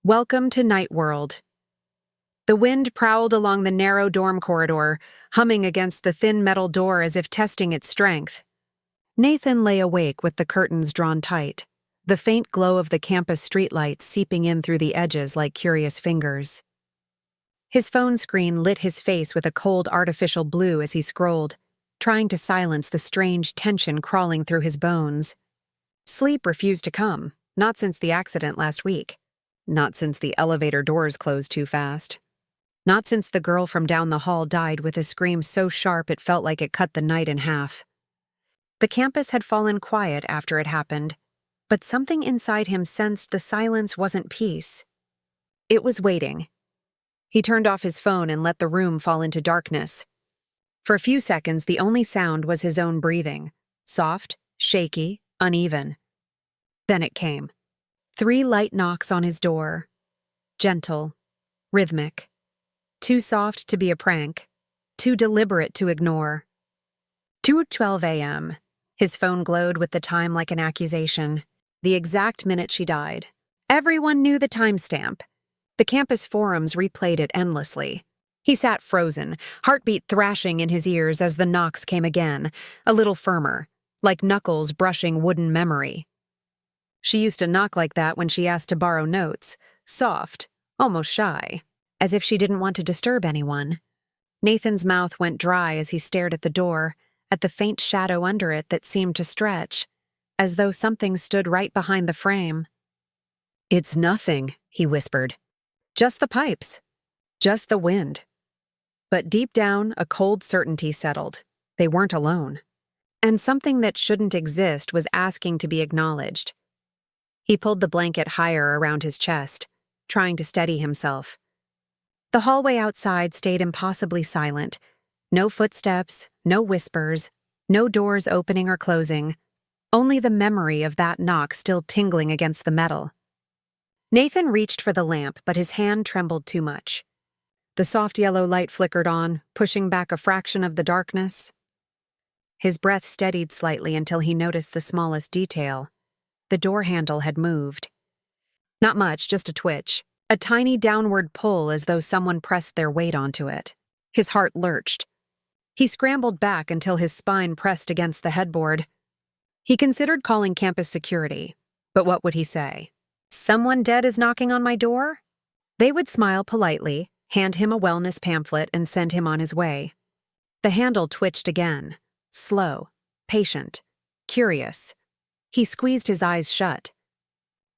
Welcome to Night World. The wind prowled along the narrow dorm corridor, humming against the thin metal door as if testing its strength. Nathan lay awake with the curtains drawn tight, the faint glow of the campus streetlights seeping in through the edges like curious fingers. His phone screen lit his face with a cold artificial blue as he scrolled, trying to silence the strange tension crawling through his bones. Sleep refused to come, not since the accident last week. Not since the elevator doors closed too fast. Not since the girl from down the hall died with a scream so sharp it felt like it cut the night in half. The campus had fallen quiet after it happened, but something inside him sensed the silence wasn't peace. It was waiting. He turned off his phone and let the room fall into darkness. For a few seconds, the only sound was his own breathing, soft, shaky, uneven. Then it came. 3 light knocks on his door. Gentle, rhythmic. Too soft to be a prank, too deliberate to ignore. 2:12 a.m. His phone glowed with the time like an accusation, the exact minute she died. Everyone knew the timestamp. The campus forums replayed it endlessly. He sat frozen, heartbeat thrashing in his ears as the knocks came again, a little firmer, like knuckles brushing wooden memory. She used to knock like that when she asked to borrow notes, soft, almost shy, as if she didn't want to disturb anyone. Nathan's mouth went dry as he stared at the door, at the faint shadow under it that seemed to stretch, as though something stood right behind the frame. "It's nothing," he whispered. "Just the pipes. Just the wind." But deep down, a cold certainty settled. They weren't alone. And something that shouldn't exist was asking to be acknowledged. He pulled the blanket higher around his chest, trying to steady himself. The hallway outside stayed impossibly silent. No footsteps, no whispers, no doors opening or closing. Only the memory of that knock still tingling against the metal. Nathan reached for the lamp, but his hand trembled too much. The soft yellow light flickered on, pushing back a fraction of the darkness. His breath steadied slightly until he noticed the smallest detail. The door handle had moved. Not much, just a twitch, a tiny downward pull as though someone pressed their weight onto it. His heart lurched. He scrambled back until his spine pressed against the headboard. He considered calling campus security, but what would he say? "Someone dead is knocking on my door?" They would smile politely, hand him a wellness pamphlet, and send him on his way. The handle twitched again, slow, patient, curious. He squeezed his eyes shut.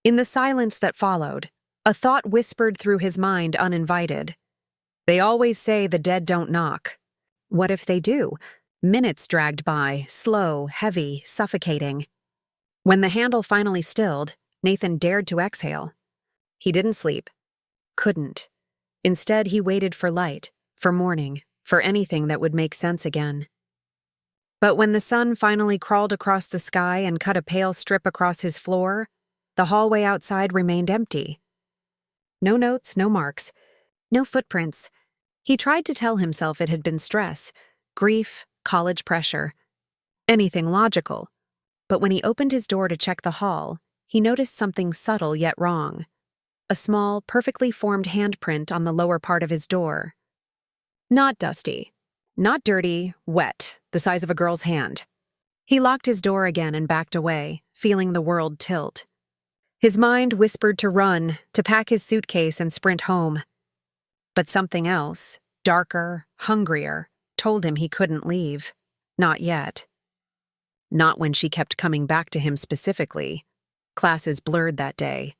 In the silence that followed, a thought whispered through his mind uninvited. They always say the dead don't knock. What if they do? Minutes dragged by, slow, heavy, suffocating. When the handle finally stilled, Nathan dared to exhale. He didn't sleep. Couldn't. Instead, he waited for light, for morning, for anything that would make sense again. But when the sun finally crawled across the sky and cut a pale strip across his floor, the hallway outside remained empty. No notes, no marks, no footprints. He tried to tell himself it had been stress, grief, college pressure, anything logical. But when he opened his door to check the hall, he noticed something subtle yet wrong. A small, perfectly formed handprint on the lower part of his door. Not dusty. Not dirty, wet, the size of a girl's hand. He locked his door again and backed away, feeling the world tilt. His mind whispered to run, to pack his suitcase and sprint home. But something else, darker, hungrier, told him he couldn't leave. Not yet. Not when she kept coming back to him specifically. Classes blurred that day.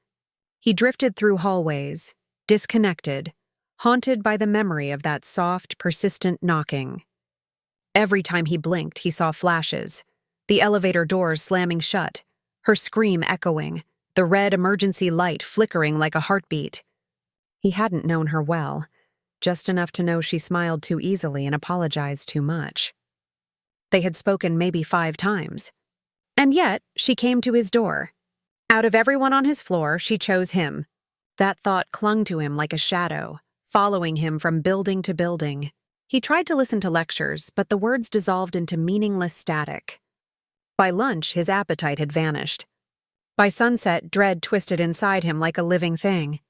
He drifted through hallways, disconnected, haunted by the memory of that soft, persistent knocking. Every time he blinked, he saw flashes, the elevator doors slamming shut, her scream echoing, the red emergency light flickering like a heartbeat. He hadn't known her well, just enough to know she smiled too easily and apologized too much. They had spoken maybe 5 times. And yet, she came to his door. Out of everyone on his floor, she chose him. That thought clung to him like a shadow, following him from building to building. He tried to listen to lectures, but the words dissolved into meaningless static. By lunch, his appetite had vanished. By sunset, dread twisted inside him like a living thing.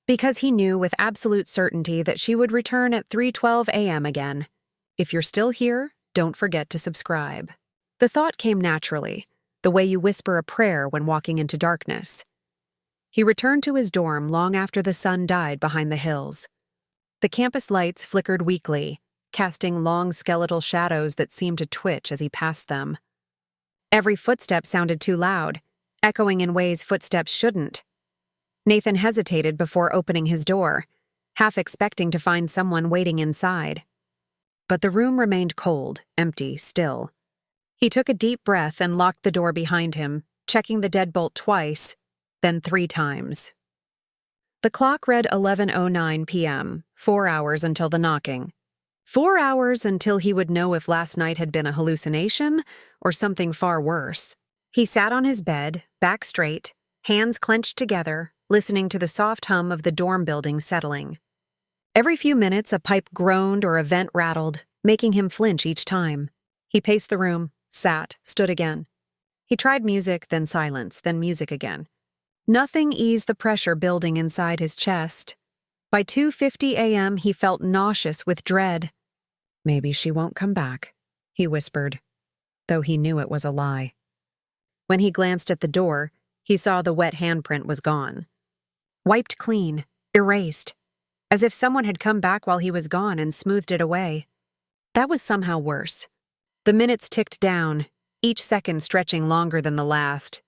Because he knew with absolute certainty that she would return at 3:12 a.m. again. If you're still here, don't forget to subscribe. The thought came naturally, the way you whisper a prayer when walking into darkness. He returned to his dorm long after the sun died behind the hills. The campus lights flickered weakly, casting long skeletal shadows that seemed to twitch as he passed them. Every footstep sounded too loud, echoing in ways footsteps shouldn't. Nathan hesitated before opening his door, half expecting to find someone waiting inside. But the room remained cold, empty, still. He took a deep breath and locked the door behind him, checking the deadbolt twice, then 3 times. The clock read 11:09 p.m., 4 hours until the knocking. 4 hours until he would know if last night had been a hallucination or something far worse. He sat on his bed, back straight, hands clenched together, listening to the soft hum of the dorm building settling. Every few minutes, a pipe groaned or a vent rattled, making him flinch each time. He paced the room, sat, stood again. He tried music, then silence, then music again. Nothing eased the pressure building inside his chest. By 2:50 a.m., he felt nauseous with dread. Maybe she won't come back, he whispered, though he knew it was a lie. When he glanced at the door, he saw the wet handprint was gone. Wiped clean, erased, as if someone had come back while he was gone and smoothed it away. That was somehow worse. The minutes ticked down, each second stretching longer than the last.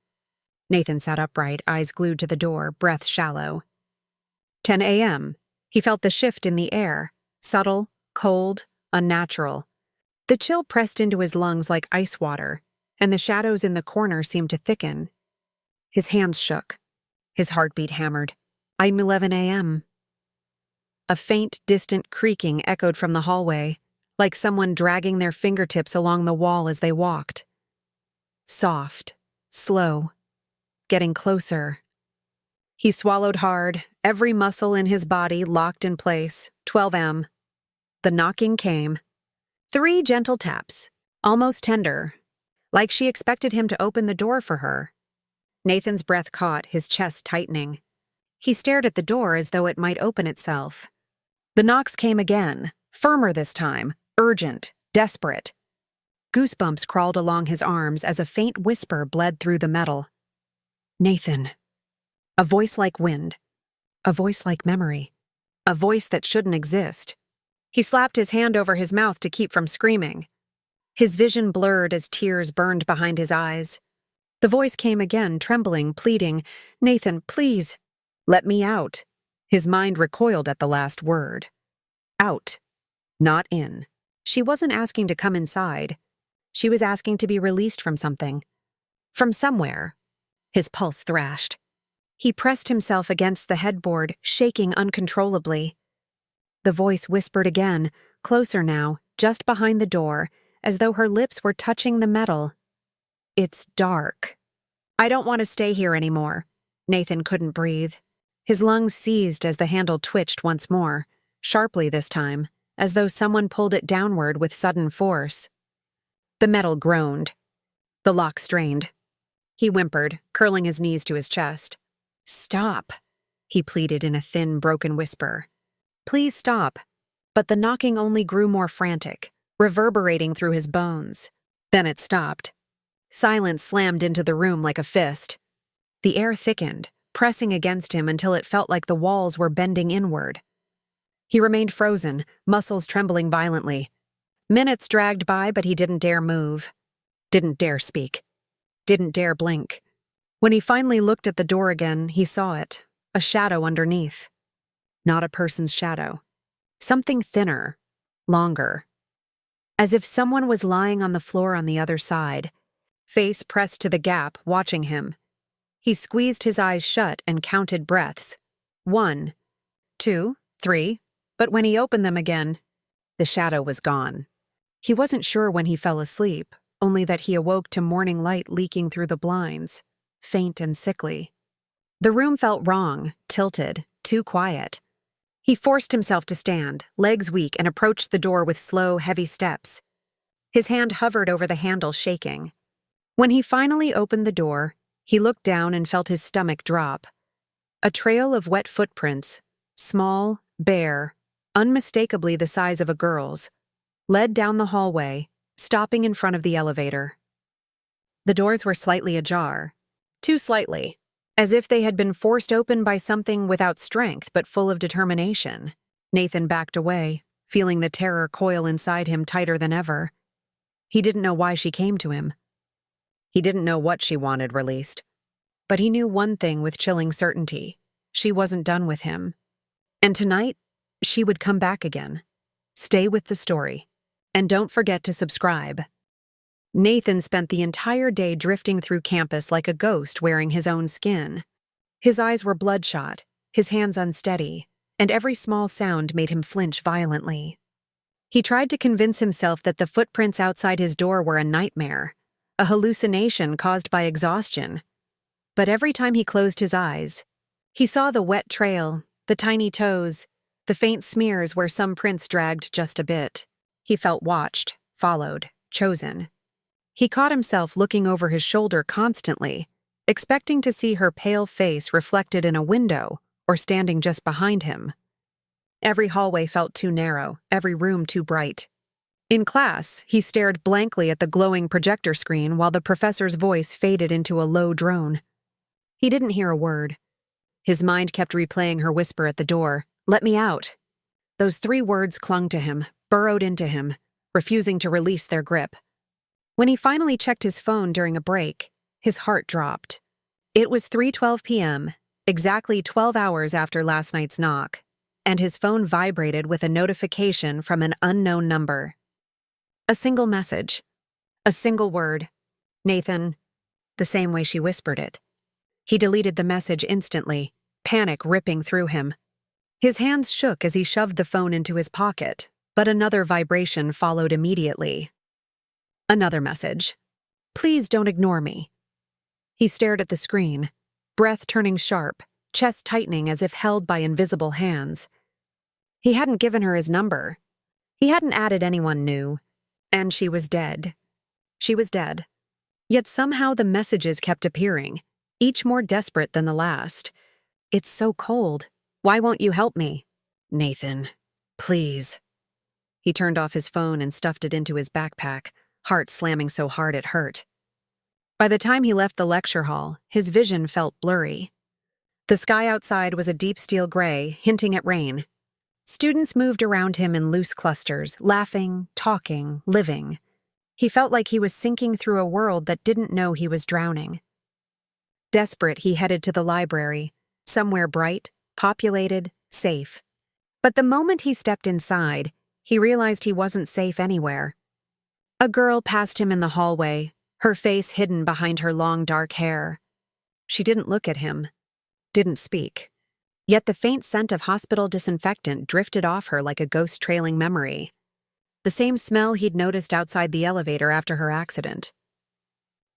Nathan sat upright, eyes glued to the door, breath shallow. 10 a.m. He felt the shift in the air, subtle, cold, unnatural. The chill pressed into his lungs like ice water, and the shadows in the corner seemed to thicken. His hands shook. His heartbeat hammered. I'm 11 a.m. A faint, distant creaking echoed from the hallway, like someone dragging their fingertips along the wall as they walked. Soft, slow, getting closer. He swallowed hard, every muscle in his body locked in place. 12 a.m. The knocking came. 3 gentle taps, almost tender, like she expected him to open the door for her. Nathan's breath caught, his chest tightening. He stared at the door as though it might open itself. The knocks came again, firmer this time, urgent, desperate. Goosebumps crawled along his arms as a faint whisper bled through the metal. Nathan. A voice like wind. A voice like memory. A voice that shouldn't exist. He slapped his hand over his mouth to keep from screaming. His vision blurred as tears burned behind his eyes. The voice came again, trembling, pleading, Nathan, please. Let me out. His mind recoiled at the last word. Out. Not in. She wasn't asking to come inside. She was asking to be released from something. From somewhere. His pulse thrashed. He pressed himself against the headboard, shaking uncontrollably. The voice whispered again, closer now, just behind the door, as though her lips were touching the metal. It's dark. I don't want to stay here anymore. Nathan couldn't breathe. His lungs seized as the handle twitched once more, sharply this time, as though someone pulled it downward with sudden force. The metal groaned. The lock strained. He whimpered, curling his knees to his chest. Stop, he pleaded in a thin, broken whisper. Please stop. But the knocking only grew more frantic, reverberating through his bones. Then it stopped. Silence slammed into the room like a fist. The air thickened, pressing against him until it felt like the walls were bending inward. He remained frozen, muscles trembling violently. Minutes dragged by, but he didn't dare move. Didn't dare speak. Didn't dare blink. When he finally looked at the door again, he saw it, a shadow underneath. Not a person's shadow. Something thinner, longer. As if someone was lying on the floor on the other side, face pressed to the gap, watching him. He squeezed his eyes shut and counted breaths. 1, 2, 3, but when he opened them again, the shadow was gone. He wasn't sure when he fell asleep, only that he awoke to morning light leaking through the blinds, faint and sickly. The room felt wrong, tilted, too quiet. He forced himself to stand, legs weak, and approached the door with slow, heavy steps. His hand hovered over the handle, shaking. When he finally opened the door, he looked down and felt his stomach drop. A trail of wet footprints, small, bare, unmistakably the size of a girl's, led down the hallway, stopping in front of the elevator. The doors were slightly ajar, too slightly, as if they had been forced open by something without strength but full of determination. Nathan backed away, feeling the terror coil inside him tighter than ever. He didn't know why she came to him. He didn't know what she wanted released. But he knew one thing with chilling certainty. She wasn't done with him. And tonight, she would come back again. Stay with the story. And don't forget to subscribe. Nathan spent the entire day drifting through campus like a ghost wearing his own skin. His eyes were bloodshot, his hands unsteady, and every small sound made him flinch violently. He tried to convince himself that the footprints outside his door were a nightmare, a hallucination caused by exhaustion. But every time he closed his eyes, he saw the wet trail, the tiny toes, the faint smears where some prints dragged just a bit. He felt watched, followed, chosen. He caught himself looking over his shoulder constantly, expecting to see her pale face reflected in a window or standing just behind him. Every hallway felt too narrow, every room too bright. In class, he stared blankly at the glowing projector screen while the professor's voice faded into a low drone. He didn't hear a word. His mind kept replaying her whisper at the door, "Let me out." Those 3 words clung to him, burrowed into him, refusing to release their grip. When he finally checked his phone during a break, his heart dropped. It was 3:12 p.m., exactly 12 hours after last night's knock, and his phone vibrated with a notification from an unknown number. A single message. A single word. "Nathan," the same way she whispered it. He deleted the message instantly, panic ripping through him. His hands shook as he shoved the phone into his pocket, but another vibration followed immediately. Another message. "Please don't ignore me." He stared at the screen, breath turning sharp, chest tightening as if held by invisible hands. He hadn't given her his number. He hadn't added anyone new. And she was dead. She was dead. Yet somehow the messages kept appearing, each more desperate than the last. "It's so cold. Why won't you help me?" "Nathan, please." He turned off his phone and stuffed it into his backpack, heart slamming so hard it hurt. By the time he left the lecture hall, his vision felt blurry. The sky outside was a deep steel gray, hinting at rain. Students moved around him in loose clusters, laughing, talking, living. He felt like he was sinking through a world that didn't know he was drowning. Desperate, he headed to the library, somewhere bright, populated, safe. But the moment he stepped inside, he realized he wasn't safe anywhere. A girl passed him in the hallway, her face hidden behind her long dark hair. She didn't look at him, didn't speak. Yet the faint scent of hospital disinfectant drifted off her like a ghost-trailing memory. The same smell he'd noticed outside the elevator after her accident.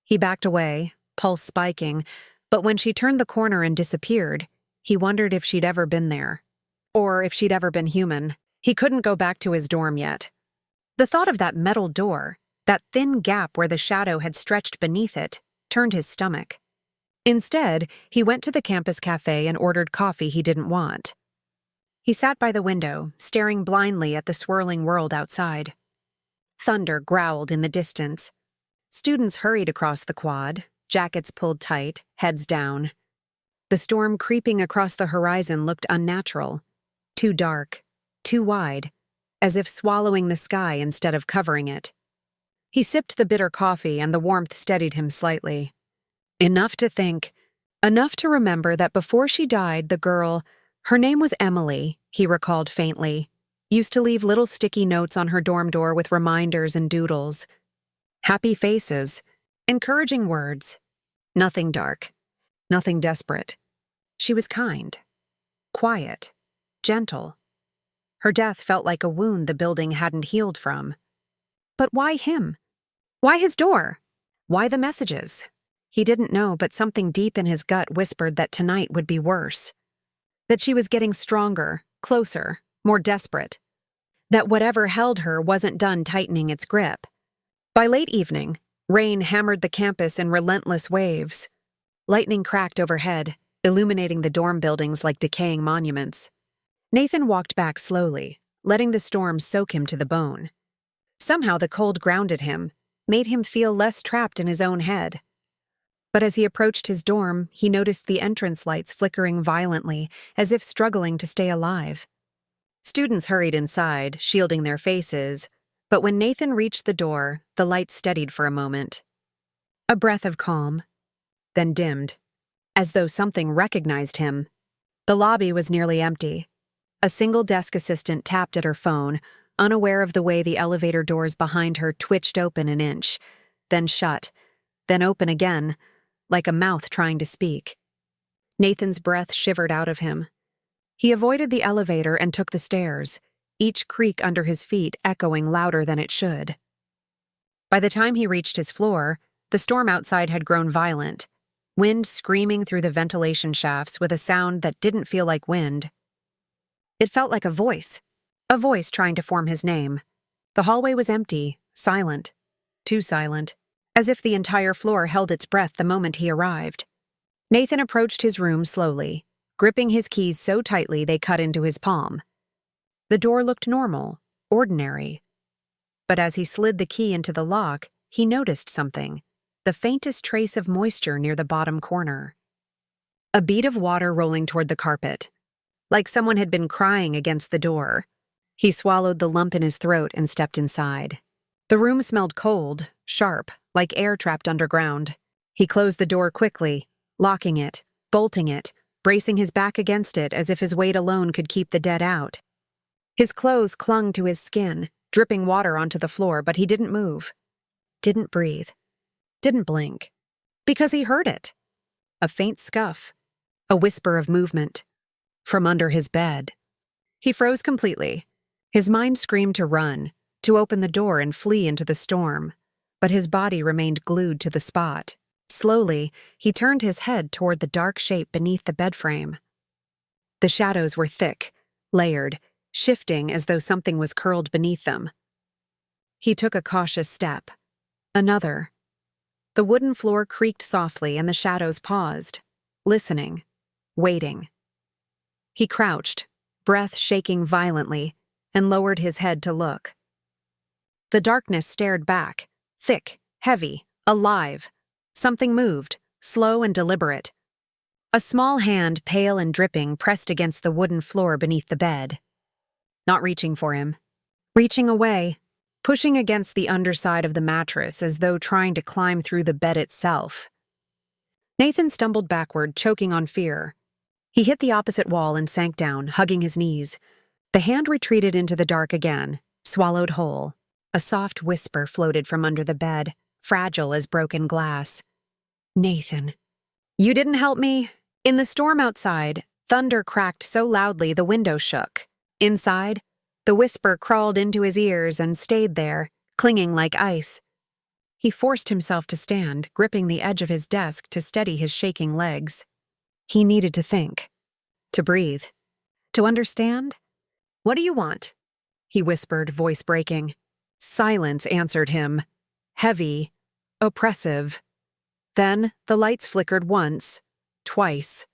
He backed away, pulse spiking, but when she turned the corner and disappeared, he wondered if she'd ever been there. Or if she'd ever been human. He couldn't go back to his dorm yet. The thought of that metal door, that thin gap where the shadow had stretched beneath it, turned his stomach. Instead, he went to the campus cafe and ordered coffee he didn't want. He sat by the window, staring blindly at the swirling world outside. Thunder growled in the distance. Students hurried across the quad, jackets pulled tight, heads down. The storm creeping across the horizon looked unnatural, too dark, too wide, as if swallowing the sky instead of covering it. He sipped the bitter coffee and the warmth steadied him slightly. Enough to think, enough to remember that before she died, the girl, her name was Emily, he recalled faintly, used to leave little sticky notes on her dorm door with reminders and doodles. Happy faces, encouraging words. Nothing dark, nothing desperate. She was kind, quiet, gentle. Her death felt like a wound the building hadn't healed from. But why him? Why his door? Why the messages? He didn't know, but something deep in his gut whispered that tonight would be worse. That she was getting stronger, closer, more desperate. That whatever held her wasn't done tightening its grip. By late evening, rain hammered the campus in relentless waves. Lightning cracked overhead, illuminating the dorm buildings like decaying monuments. Nathan walked back slowly, letting the storm soak him to the bone. Somehow the cold grounded him, made him feel less trapped in his own head. But as he approached his dorm, he noticed the entrance lights flickering violently, as if struggling to stay alive. Students hurried inside, shielding their faces, but when Nathan reached the door, the lights steadied for a moment. A breath of calm, then dimmed, as though something recognized him. The lobby was nearly empty. A single desk assistant tapped at her phone, unaware of the way the elevator doors behind her twitched open an inch, then shut, then open again, like a mouth trying to speak. Nathan's breath shivered out of him. He avoided the elevator and took the stairs, each creak under his feet echoing louder than it should. By the time he reached his floor, the storm outside had grown violent, wind screaming through the ventilation shafts with a sound that didn't feel like wind. It felt like a voice trying to form his name. The hallway was empty, silent, too silent, as if the entire floor held its breath the moment he arrived. Nathan approached his room slowly, gripping his keys so tightly they cut into his palm. The door looked normal, ordinary. But as he slid the key into the lock, he noticed something, the faintest trace of moisture near the bottom corner. A bead of water rolling toward the carpet, like someone had been crying against the door. He swallowed the lump in his throat and stepped inside. The room smelled cold, sharp, like air trapped underground. He closed the door quickly, locking it, bolting it, bracing his back against it as if his weight alone could keep the dead out. His clothes clung to his skin, dripping water onto the floor, but he didn't move. Didn't breathe. Didn't blink. Because he heard it. A faint scuff. A whisper of movement. From under his bed. He froze completely. His mind screamed to run, to open the door and flee into the storm, but his body remained glued to the spot. Slowly, he turned his head toward the dark shape beneath the bed frame. The shadows were thick, layered, shifting as though something was curled beneath them. He took a cautious step. Another. The wooden floor creaked softly and the shadows paused, listening, waiting. He crouched, breath shaking violently, and lowered his head to look. The darkness stared back, thick, heavy, alive. Something moved, slow and deliberate. A small hand, pale and dripping, pressed against the wooden floor beneath the bed. Not reaching for him. Reaching away, pushing against the underside of the mattress as though trying to climb through the bed itself. Nathan stumbled backward, choking on fear. He hit the opposite wall and sank down, hugging his knees. The hand retreated into the dark again, swallowed whole. A soft whisper floated from under the bed, fragile as broken glass. Nathan. You didn't help me. In the storm outside, thunder cracked so loudly the window shook. Inside, the whisper crawled into his ears and stayed there, clinging like ice. He forced himself to stand, gripping the edge of his desk to steady his shaking legs. He needed to think. To breathe. To understand. What do you want? He whispered, voice breaking. Silence answered him. Heavy. Oppressive. Then the lights flickered once. Twice.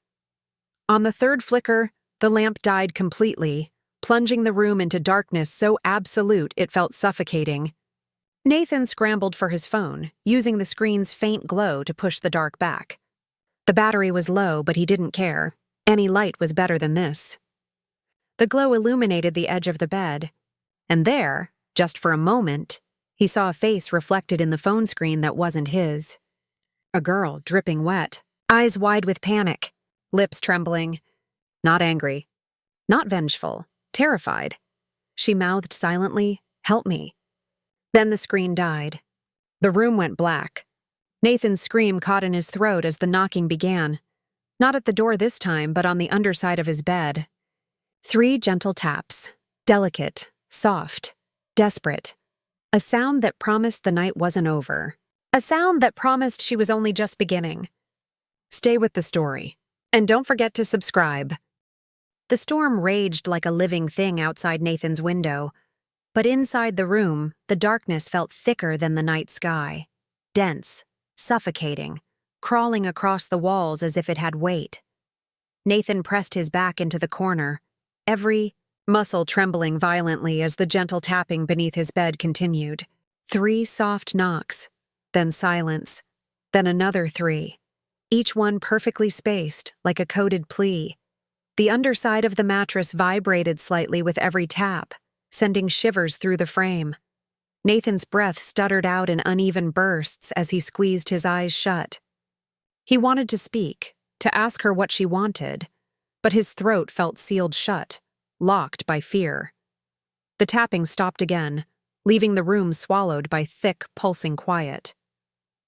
On the third flicker, the lamp died completely, plunging the room into darkness so absolute it felt suffocating. Nathan scrambled for his phone, using the screen's faint glow to push the dark back. The battery was low, but he didn't care. Any light was better than this. The glow illuminated the edge of the bed, and there, just for a moment, he saw a face reflected in the phone screen that wasn't his. A girl, dripping wet, eyes wide with panic, lips trembling. Not angry, not vengeful, terrified. She mouthed silently, "Help me." Then the screen died. The room went black. Nathan's scream caught in his throat as the knocking began. Not at the door this time, but on the underside of his bed. 3 gentle taps, delicate, soft, desperate. A sound that promised the night wasn't over. A sound that promised she was only just beginning. Stay with the story. And don't forget to subscribe. The storm raged like a living thing outside Nathan's window. But inside the room, the darkness felt thicker than the night sky. Dense, suffocating, crawling across the walls as if it had weight. Nathan pressed his back into the corner, every muscle trembling violently as the gentle tapping beneath his bed continued. 3 soft knocks, then silence, then another 3, each one perfectly spaced, like a coded plea. The underside of the mattress vibrated slightly with every tap, sending shivers through the frame. Nathan's breath stuttered out in uneven bursts as he squeezed his eyes shut. He wanted to speak, to ask her what she wanted, but his throat felt sealed shut, locked by fear. The tapping stopped again, leaving the room swallowed by thick, pulsing quiet.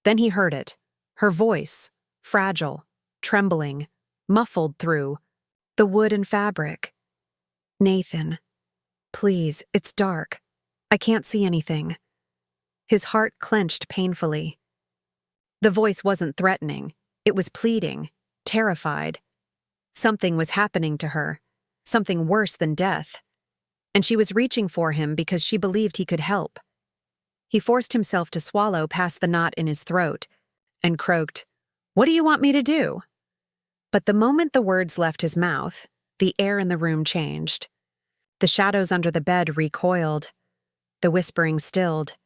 Then he heard it, her voice, fragile, trembling, muffled through the wood and fabric. "Nathan, please, it's dark. I can't see anything." His heart clenched painfully. The voice wasn't threatening. It was pleading, terrified. Something was happening to her, something worse than death. And she was reaching for him because she believed he could help. He forced himself to swallow past the knot in his throat and croaked, "What do you want me to do?" But the moment the words left his mouth, the air in the room changed. The shadows under the bed recoiled. The whispering stilled.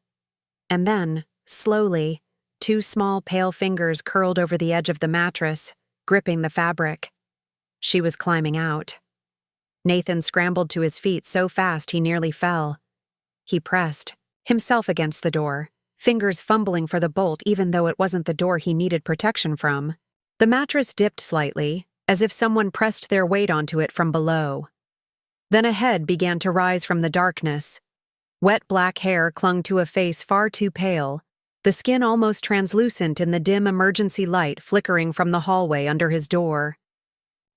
And then, slowly, 2 small pale fingers curled over the edge of the mattress, gripping the fabric. She was climbing out. Nathan scrambled to his feet so fast he nearly fell. He pressed, himself against the door, fingers fumbling for the bolt even though it wasn't the door he needed protection from. The mattress dipped slightly, as if someone pressed their weight onto it from below. Then a head began to rise from the darkness. Wet black hair clung to a face far too pale, the skin almost translucent in the dim emergency light flickering from the hallway under his door.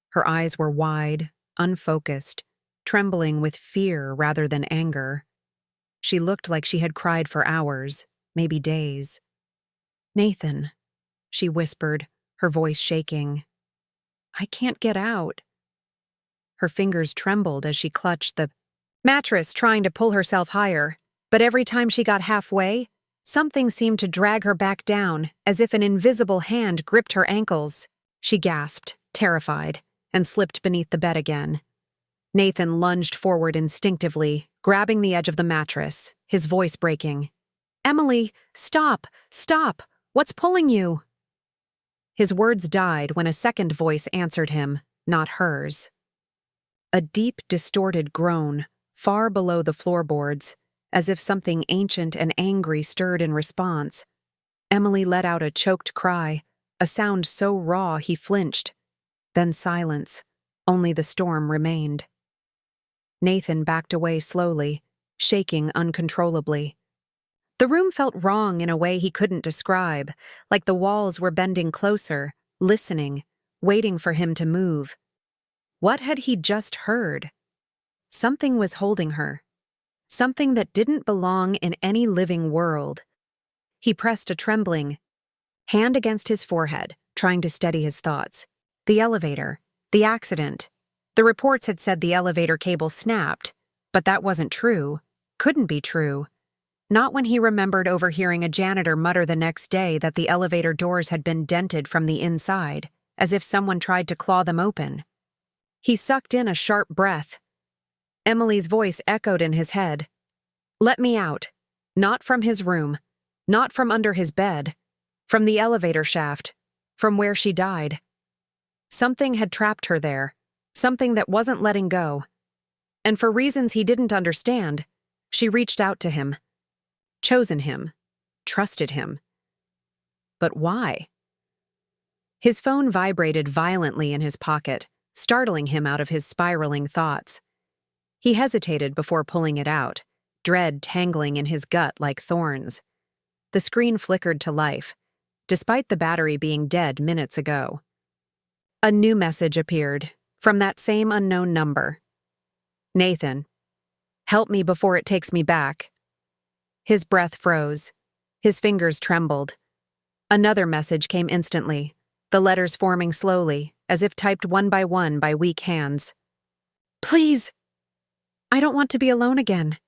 Her eyes were wide, unfocused, trembling with fear rather than anger. She looked like she had cried for hours, maybe days. "Nathan," she whispered, her voice shaking. "I can't get out." Her fingers trembled as she clutched the mattress, trying to pull herself higher, but every time she got halfway, something seemed to drag her back down, as if an invisible hand gripped her ankles. She gasped, terrified, and slipped beneath the bed again. Nathan lunged forward instinctively, grabbing the edge of the mattress, his voice breaking. "Emily, stop! Stop! What's pulling you?" His words died when a second voice answered him, not hers. A deep, distorted groan, far below the floorboards, as if something ancient and angry stirred in response. Emily let out a choked cry, a sound so raw he flinched. Then silence. Only the storm remained. Nathan backed away slowly, shaking uncontrollably. The room felt wrong in a way he couldn't describe, like the walls were bending closer, listening, waiting for him to move. What had he just heard? Something was holding her. Something that didn't belong in any living world. He pressed a trembling hand against his forehead, trying to steady his thoughts. The elevator. The accident. The reports had said the elevator cable snapped, but that wasn't true. Couldn't be true. Not when he remembered overhearing a janitor mutter the next day that the elevator doors had been dented from the inside, as if someone tried to claw them open. He sucked in a sharp breath. Emily's voice echoed in his head. "Let me out. Not from his room. Not from under his bed. From the elevator shaft. From where she died." Something had trapped her there. Something that wasn't letting go. And for reasons he didn't understand, she reached out to him. Chosen him. Trusted him. But why? His phone vibrated violently in his pocket, startling him out of his spiraling thoughts. He hesitated before pulling it out, dread tangling in his gut like thorns. The screen flickered to life, despite the battery being dead minutes ago. A new message appeared, from that same unknown number. "Nathan, help me before it takes me back." His breath froze. His fingers trembled. Another message came instantly, the letters forming slowly, as if typed one by weak hands. "Please! I don't want to be alone again."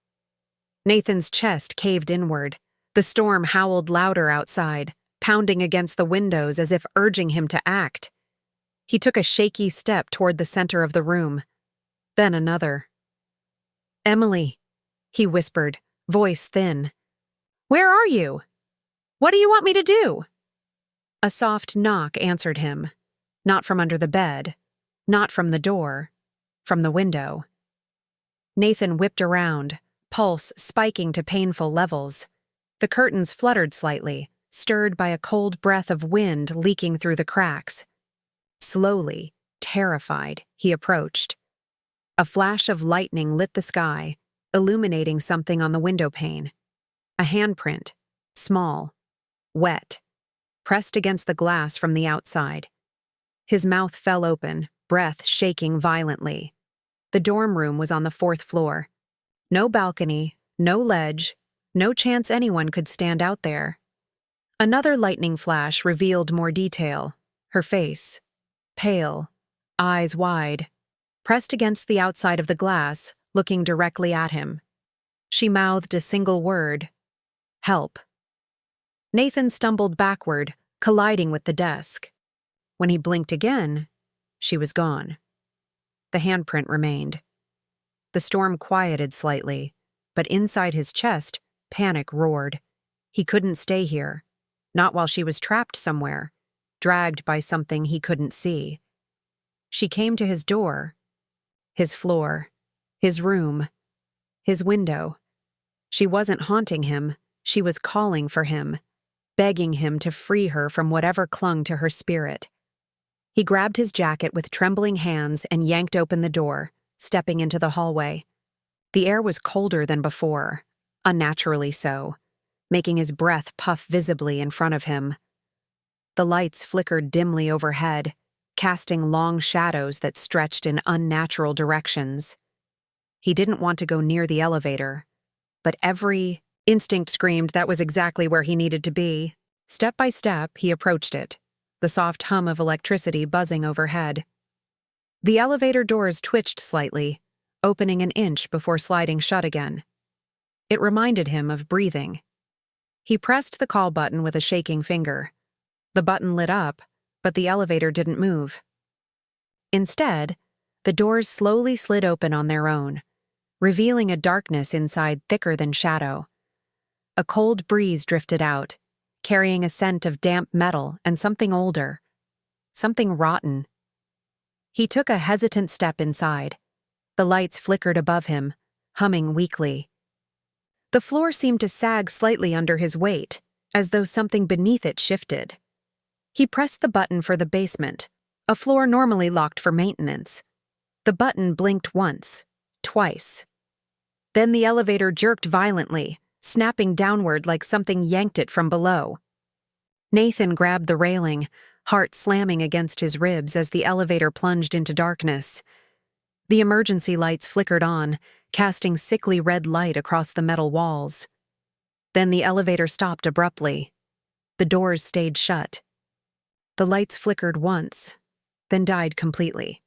Nathan's chest caved inward. The storm howled louder outside, pounding against the windows as if urging him to act. He took a shaky step toward the center of the room. Then another. "Emily," he whispered, voice thin. "Where are you? What do you want me to do?" A soft knock answered him, not from under the bed, not from the door, from the window. Nathan whipped around, pulse spiking to painful levels. The curtains fluttered slightly, stirred by a cold breath of wind leaking through the cracks. Slowly, terrified, he approached. A flash of lightning lit the sky, illuminating something on the windowpane. A handprint, small, wet, pressed against the glass from the outside. His mouth fell open, breath shaking violently. The dorm room was on the 4th floor. No balcony, no ledge, no chance anyone could stand out there. Another lightning flash revealed more detail. Her face, pale, eyes wide, pressed against the outside of the glass, looking directly at him. She mouthed a single word: "Help." Nathan stumbled backward, colliding with the desk. When he blinked again, she was gone. The handprint remained. The storm quieted slightly, but inside his chest, panic roared. He couldn't stay here, not while she was trapped somewhere, dragged by something he couldn't see. She came to his door, his floor, his room, his window. She wasn't haunting him, she was calling for him, begging him to free her from whatever clung to her spirit. He grabbed his jacket with trembling hands and yanked open the door, stepping into the hallway. The air was colder than before, unnaturally so, making his breath puff visibly in front of him. The lights flickered dimly overhead, casting long shadows that stretched in unnatural directions. He didn't want to go near the elevator, but every instinct screamed that was exactly where he needed to be. Step by step, he approached it, the soft hum of electricity buzzing overhead. The elevator doors twitched slightly, opening an inch before sliding shut again. It reminded him of breathing. He pressed the call button with a shaking finger. The button lit up, but the elevator didn't move. Instead, the doors slowly slid open on their own, revealing a darkness inside thicker than shadow. A cold breeze drifted out, carrying a scent of damp metal and something older, something rotten. He took a hesitant step inside. The lights flickered above him, humming weakly. The floor seemed to sag slightly under his weight, as though something beneath it shifted. He pressed the button for the basement, a floor normally locked for maintenance. The button blinked once, twice. Then the elevator jerked violently, snapping downward like something yanked it from below. Nathan grabbed the railing, heart slamming against his ribs as the elevator plunged into darkness. The emergency lights flickered on, casting sickly red light across the metal walls. Then the elevator stopped abruptly. The doors stayed shut. The lights flickered once, then died completely.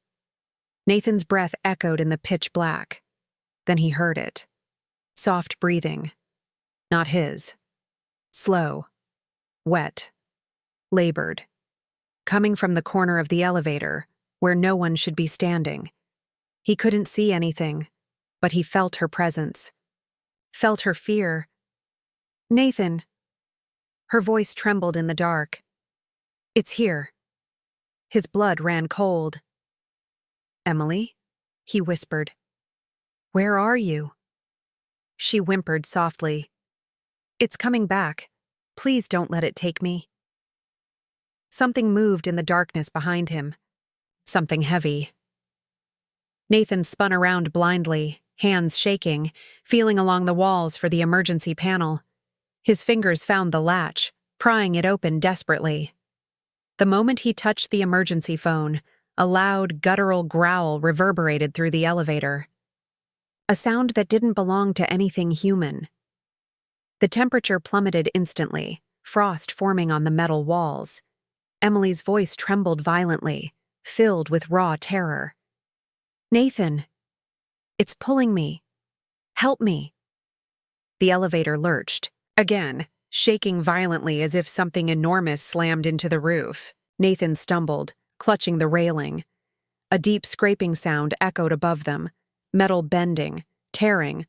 Nathan's breath echoed in the pitch black. Then he heard it. Soft breathing. Not his. Slow. Wet. Labored. Coming from the corner of the elevator, where no one should be standing. He couldn't see anything, but he felt her presence. Felt her fear. "Nathan." Her voice trembled in the dark. "It's here." His blood ran cold. "Emily?" he whispered. "Where are you?" She whimpered softly. "It's coming back. Please don't let it take me." Something moved in the darkness behind him. Something heavy. Nathan spun around blindly, hands shaking, feeling along the walls for the emergency panel. His fingers found the latch, prying it open desperately. The moment he touched the emergency phone, a loud, guttural growl reverberated through the elevator. A sound that didn't belong to anything human. The temperature plummeted instantly, frost forming on the metal walls. Emily's voice trembled violently, filled with raw terror. "Nathan! It's pulling me. Help me!" The elevator lurched, again, shaking violently as if something enormous slammed into the roof. Nathan stumbled, clutching the railing. A deep scraping sound echoed above them, metal bending, tearing,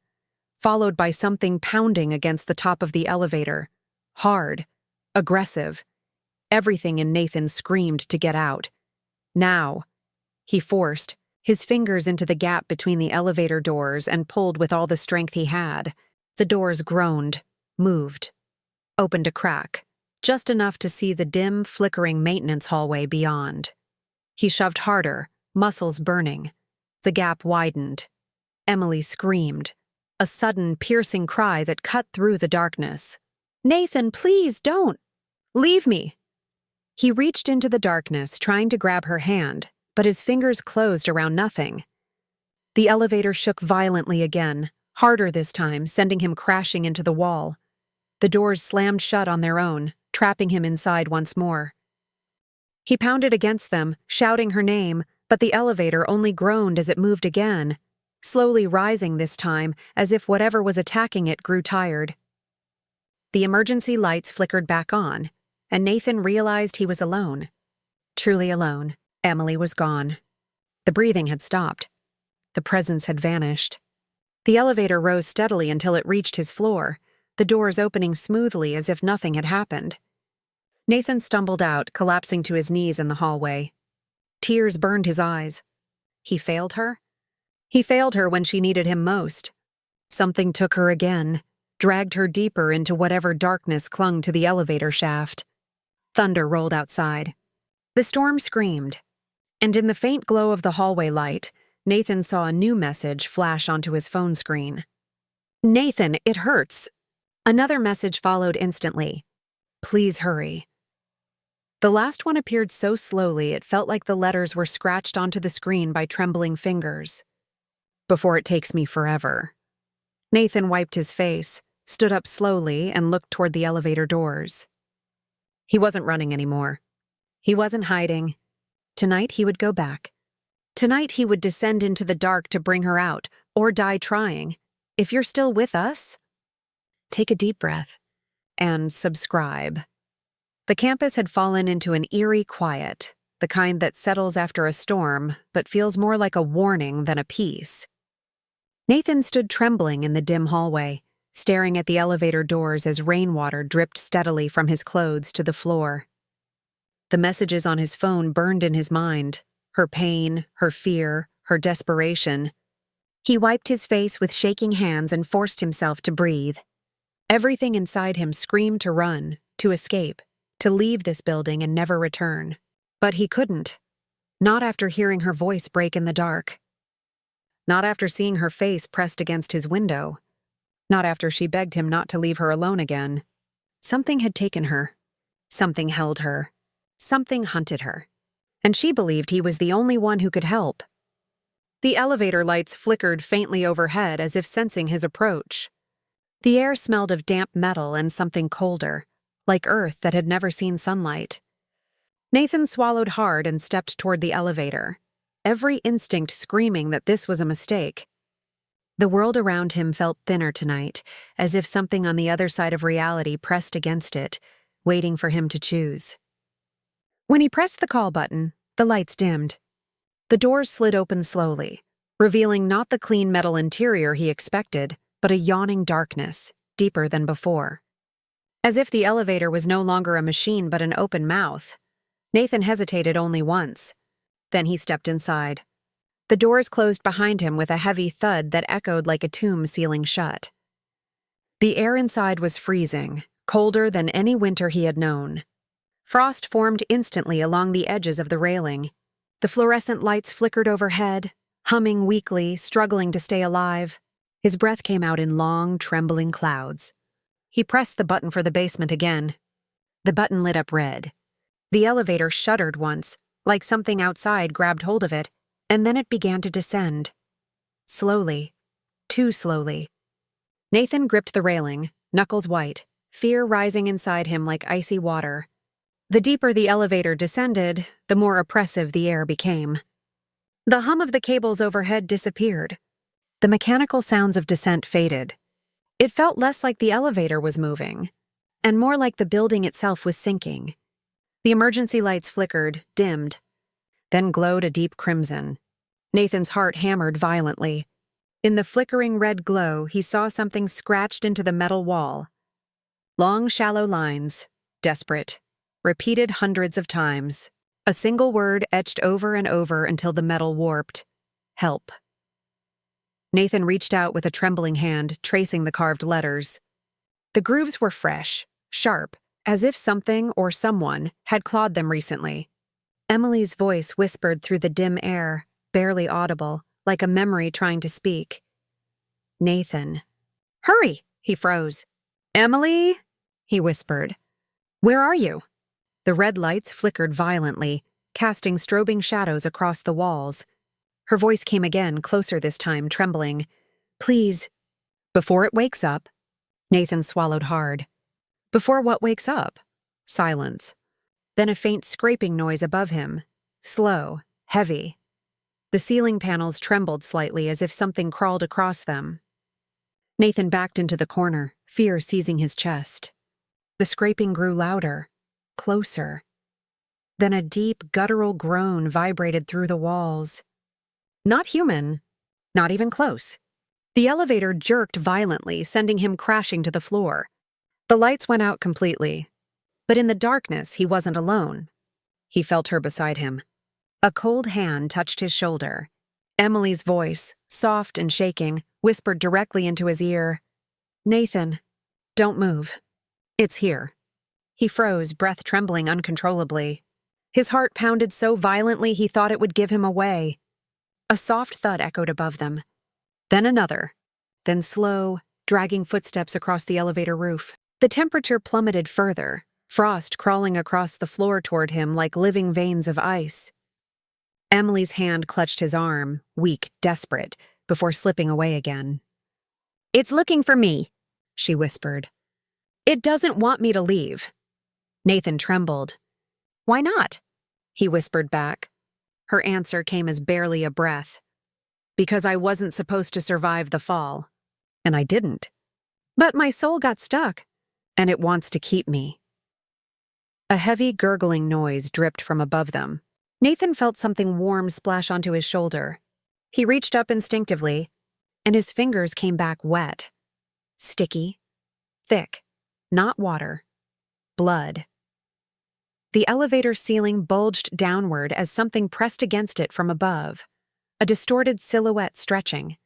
followed by something pounding against the top of the elevator. Hard, aggressive. Everything in Nathan screamed to get out. Now. He forced his fingers into the gap between the elevator doors and pulled with all the strength he had. The doors groaned, moved, opened a crack, just enough to see the dim, flickering maintenance hallway beyond. He shoved harder, muscles burning. The gap widened. Emily screamed, a sudden, piercing cry that cut through the darkness. "Nathan, please don't! Leave me!" He reached into the darkness, trying to grab her hand, but his fingers closed around nothing. The elevator shook violently again, harder this time, sending him crashing into the wall. The doors slammed shut on their own, trapping him inside once more. He pounded against them, shouting her name, but the elevator only groaned as it moved again, slowly rising this time as if whatever was attacking it grew tired. The emergency lights flickered back on, and Nathan realized he was alone. Truly alone. Emily was gone. The breathing had stopped. The presence had vanished. The elevator rose steadily until it reached his floor, the doors opening smoothly as if nothing had happened. Nathan stumbled out, collapsing to his knees in the hallway. Tears burned his eyes. He failed her? He failed her when she needed him most. Something took her again, dragged her deeper into whatever darkness clung to the elevator shaft. Thunder rolled outside. The storm screamed, and in the faint glow of the hallway light, Nathan saw a new message flash onto his phone screen. "Nathan, it hurts." Another message followed instantly. "Please hurry." The last one appeared so slowly it felt like the letters were scratched onto the screen by trembling fingers. "Before it takes me forever." Nathan wiped his face, stood up slowly, and looked toward the elevator doors. He wasn't running anymore. He wasn't hiding. Tonight he would go back. Tonight he would descend into the dark to bring her out, or die trying. If you're still with us, take a deep breath and subscribe. The campus had fallen into an eerie quiet, the kind that settles after a storm but feels more like a warning than a peace. Nathan stood trembling in the dim hallway, staring at the elevator doors as rainwater dripped steadily from his clothes to the floor. The messages on his phone burned in his mind, her pain, her fear, her desperation. He wiped his face with shaking hands and forced himself to breathe. Everything inside him screamed to run, to escape, to leave this building and never return. But he couldn't. Not after hearing her voice break in the dark. Not after seeing her face pressed against his window. Not after she begged him not to leave her alone again. Something had taken her. Something held her. Something hunted her. And she believed he was the only one who could help. The elevator lights flickered faintly overhead as if sensing his approach. The air smelled of damp metal and something colder, like earth that had never seen sunlight. Nathan swallowed hard and stepped toward the elevator, every instinct screaming that this was a mistake. The world around him felt thinner tonight, as if something on the other side of reality pressed against it, waiting for him to choose. When he pressed the call button, the lights dimmed. The doors slid open slowly, revealing not the clean metal interior he expected, but a yawning darkness, deeper than before. As if the elevator was no longer a machine but an open mouth, Nathan hesitated only once. Then he stepped inside. The doors closed behind him with a heavy thud that echoed like a tomb sealing shut. The air inside was freezing, colder than any winter he had known. Frost formed instantly along the edges of the railing. The fluorescent lights flickered overhead, humming weakly, struggling to stay alive. His breath came out in long, trembling clouds. He pressed the button for the basement again. The button lit up red. The elevator shuddered once, like something outside grabbed hold of it, and then it began to descend. Slowly. Too slowly. Nathan gripped the railing, knuckles white, fear rising inside him like icy water. The deeper the elevator descended, the more oppressive the air became. The hum of the cables overhead disappeared. The mechanical sounds of descent faded. It felt less like the elevator was moving, and more like the building itself was sinking. The emergency lights flickered, dimmed, then glowed a deep crimson. Nathan's heart hammered violently. In the flickering red glow, he saw something scratched into the metal wall. Long, shallow lines, desperate, repeated hundreds of times. A single word etched over and over until the metal warped. Help. Nathan reached out with a trembling hand, tracing the carved letters. The grooves were fresh, sharp, as if something or someone had clawed them recently. Emily's voice whispered through the dim air, barely audible, like a memory trying to speak. Nathan. Hurry! He froze. Emily? He whispered. Where are you? The red lights flickered violently, casting strobing shadows across the walls. Her voice came again, closer this time, trembling. Please. Before it wakes up. Nathan swallowed hard. Before what wakes up? Silence. Then a faint scraping noise above him. Slow, heavy. The ceiling panels trembled slightly as if something crawled across them. Nathan backed into the corner, fear seizing his chest. The scraping grew louder, closer. Then a deep, guttural groan vibrated through the walls. Not human, not even close. The elevator jerked violently, sending him crashing to the floor. The lights went out completely. But in the darkness, he wasn't alone. He felt her beside him. A cold hand touched his shoulder. Emily's voice, soft and shaking, whispered directly into his ear. Nathan, don't move. It's here. He froze, breath trembling uncontrollably. His heart pounded so violently he thought it would give him away. A soft thud echoed above them. Then another. Then slow, dragging footsteps across the elevator roof. The temperature plummeted further, frost crawling across the floor toward him like living veins of ice. Emily's hand clutched his arm, weak, desperate, before slipping away again. It's looking for me, she whispered. It doesn't want me to leave. Nathan trembled. Why not? He whispered back. Her answer came as barely a breath. Because I wasn't supposed to survive the fall. And I didn't. But my soul got stuck, and it wants to keep me. A heavy, gurgling noise dripped from above them. Nathan felt something warm splash onto his shoulder. He reached up instinctively, and his fingers came back wet. Sticky. Thick. Not water. Blood. The elevator ceiling bulged downward as something pressed against it from above. A distorted silhouette stretching.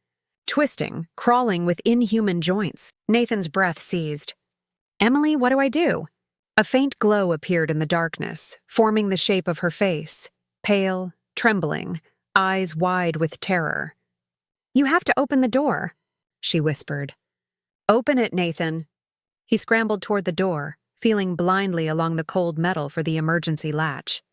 Twisting, crawling with inhuman joints. Nathan's breath seized. Emily, what do I do? A faint glow appeared in the darkness, forming the shape of her face. Pale, trembling, eyes wide with terror. You have to open the door, she whispered. Open it, Nathan. He scrambled toward the door, feeling blindly along the cold metal for the emergency latch.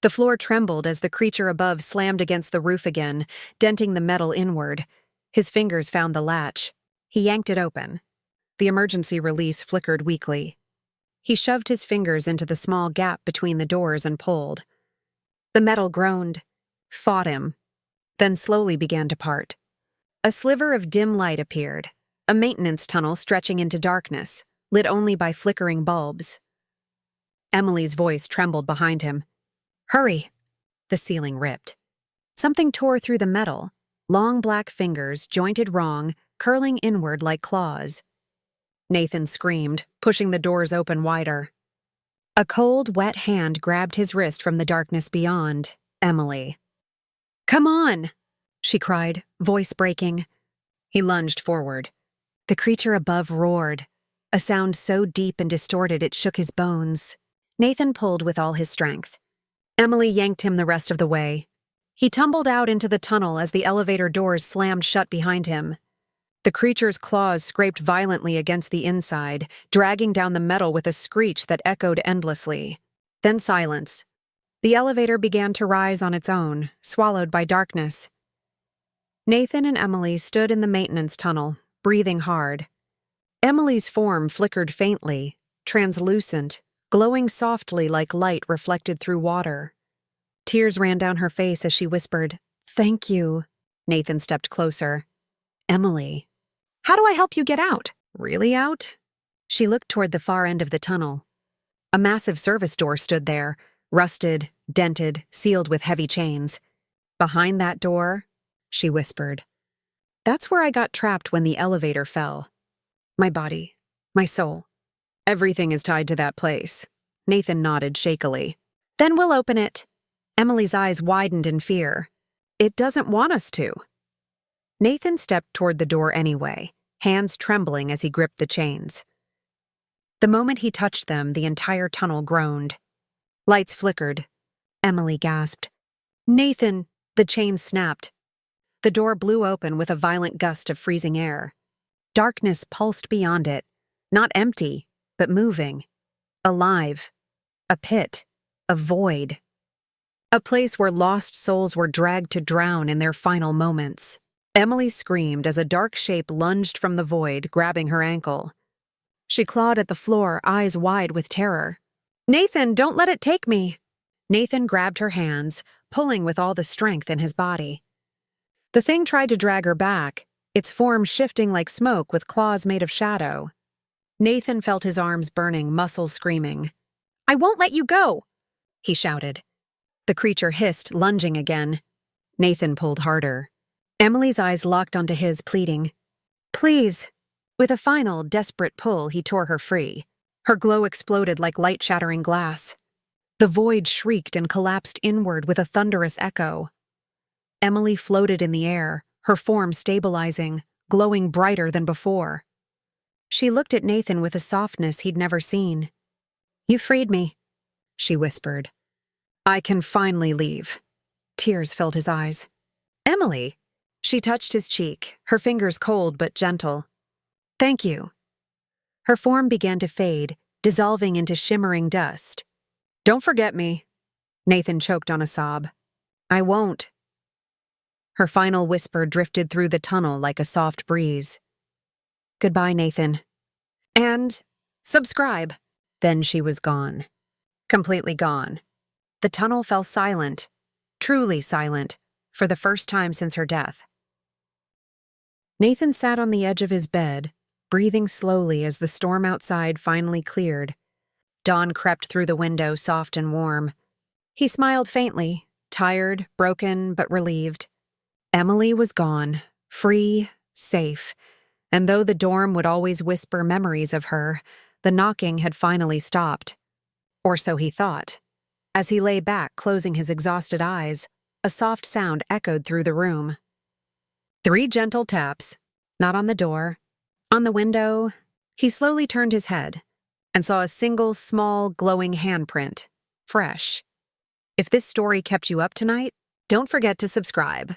The floor trembled as the creature above slammed against the roof again, denting the metal inward. His fingers found the latch. He yanked it open. The emergency release flickered weakly. He shoved his fingers into the small gap between the doors and pulled. The metal groaned, fought him, then slowly began to part. A sliver of dim light appeared, a maintenance tunnel stretching into darkness, lit only by flickering bulbs. Emily's voice trembled behind him. Hurry! The ceiling ripped. Something tore through the metal, long black fingers, jointed wrong, curling inward like claws. Nathan screamed, pushing the doors open wider. A cold, wet hand grabbed his wrist from the darkness beyond. Emily. Come on, she cried, voice breaking. He lunged forward. The creature above roared, a sound so deep and distorted it shook his bones. Nathan pulled with all his strength. Emily yanked him the rest of the way. He tumbled out into the tunnel as the elevator doors slammed shut behind him. The creature's claws scraped violently against the inside, dragging down the metal with a screech that echoed endlessly. Then silence. The elevator began to rise on its own, swallowed by darkness. Nathan and Emily stood in the maintenance tunnel, breathing hard. Emily's form flickered faintly, translucent, glowing softly like light reflected through water. Tears ran down her face as she whispered, "Thank you." Nathan stepped closer. Emily. How do I help you get out? Really out? She looked toward the far end of the tunnel. A massive service door stood there, rusted, dented, sealed with heavy chains. Behind that door, she whispered. That's where I got trapped when the elevator fell. My body, my soul, everything is tied to that place. Nathan nodded shakily. Then we'll open it. Emily's eyes widened in fear. It doesn't want us to. Nathan stepped toward the door anyway, hands trembling as he gripped the chains. The moment he touched them, the entire tunnel groaned. Lights flickered. Emily gasped. Nathan! The chains snapped. The door blew open with a violent gust of freezing air. Darkness pulsed beyond it, not empty, but moving. Alive. A pit. A void. A place where lost souls were dragged to drown in their final moments. Emily screamed as a dark shape lunged from the void, grabbing her ankle. She clawed at the floor, eyes wide with terror. Nathan, don't let it take me! Nathan grabbed her hands, pulling with all the strength in his body. The thing tried to drag her back, its form shifting like smoke with claws made of shadow. Nathan felt his arms burning, muscles screaming. I won't let you go! He shouted. The creature hissed, lunging again. Nathan pulled harder. Emily's eyes locked onto his, pleading. Please! With a final, desperate pull, he tore her free. Her glow exploded like light-shattering glass. The void shrieked and collapsed inward with a thunderous echo. Emily floated in the air, her form stabilizing, glowing brighter than before. She looked at Nathan with a softness he'd never seen. You freed me, she whispered. I can finally leave. Tears filled his eyes. Emily! She touched his cheek, her fingers cold but gentle. Thank you. Her form began to fade, dissolving into shimmering dust. Don't forget me. Nathan choked on a sob. I won't. Her final whisper drifted through the tunnel like a soft breeze. Goodbye, Nathan. And subscribe. Then she was gone. Completely gone. The tunnel fell silent, truly silent, for the first time since her death. Nathan sat on the edge of his bed, breathing slowly as the storm outside finally cleared. Dawn crept through the window, soft and warm. He smiled faintly, tired, broken, but relieved. Emily was gone, free, safe, and though the dorm would always whisper memories of her, the knocking had finally stopped. Or so he thought. As he lay back, closing his exhausted eyes, a soft sound echoed through the room. 3 gentle taps, not on the door, on the window. He slowly turned his head and saw a single, small, glowing handprint, fresh. If this story kept you up tonight, don't forget to subscribe.